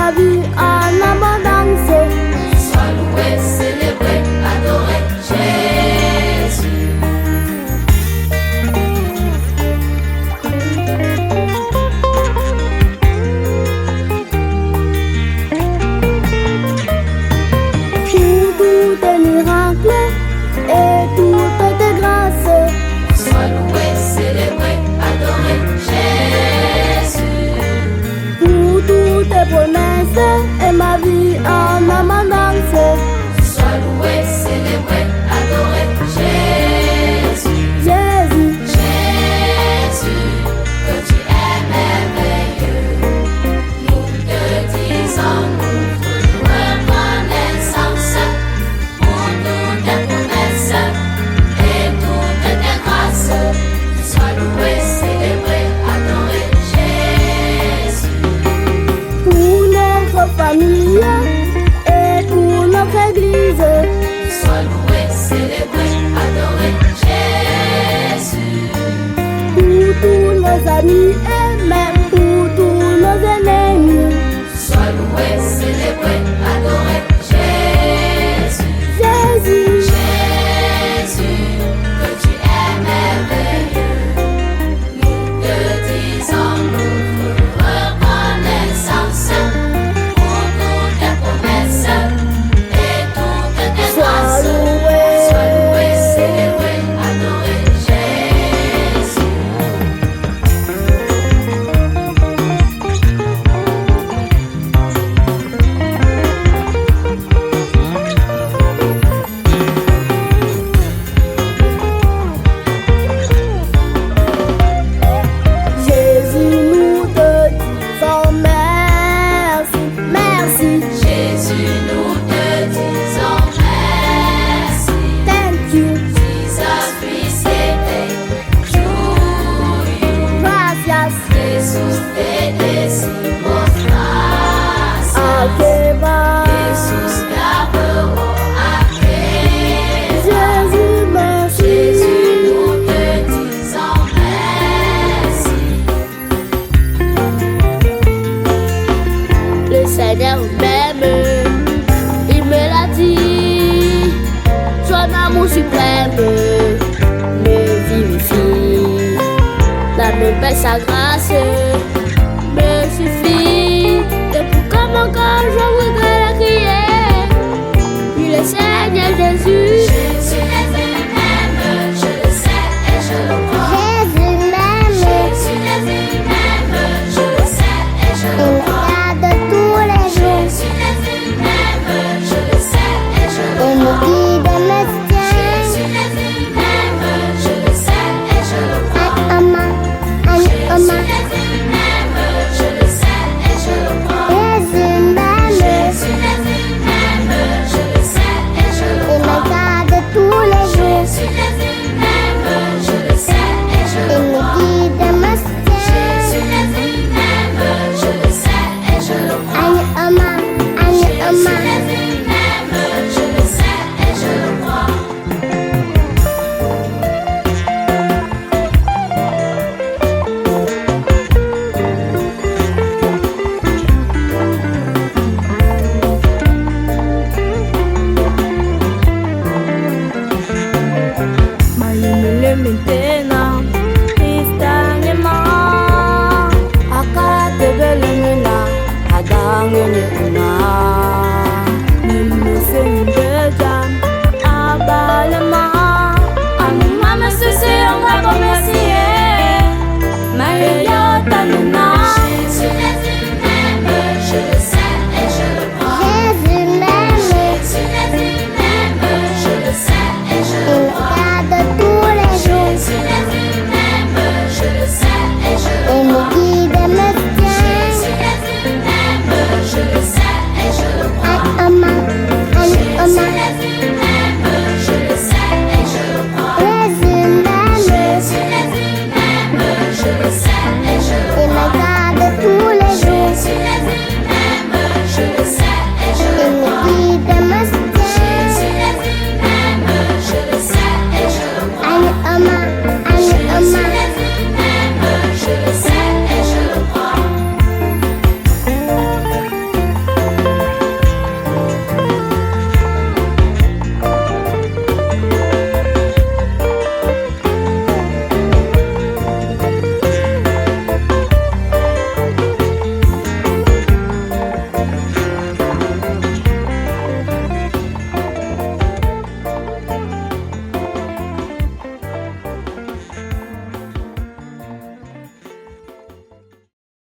ma vie en abondance. Sois loué, célébré, adoré, Jésus. Pour tous tes miracles et toutes tes grâces. Sois loué, célébré, adoré, Jésus. Pour toutes tes promesses et ma vie en abondance. Sois loué, célébré, adoré, Jésus. Jésus, Jésus, que tu es merveilleux. Nous te disons notre reconnaissance pour toutes tes promesses et toutes tes grâces. Sois loué, célébré, adoré, Jésus. pour notre famille et pour notre église. Sois loué, célébré, adoré, Jésus. Pour tous nos amis et même pour tous nos ennemis. Sois loué, célébré, adoré, Jésus. Jésus, Jésus, que tu es merveilleux. Nous te disons notre reconnaissance pour toutes tes promesses et toutes tes sois grâces. loué. Sois loué, célébré, adoré, Jésus. Jésus, nous te disons merci, merci. Jésus, nous te disons merci. Thank you, Jesus, we say thank you. gracias. Jesús, te decimos gracias. Akeba. Jesús, te adoro a ti. Jésus, merci. Jésus, nous te disons merci. Le Seigneur m'aime, il me l'a dit. Son amour suprême me vivifie. La même paix, sa grâce me suffit. Et pourquoi mon corps je voudrais le crier? Il est Seigneur Jésus. Jésus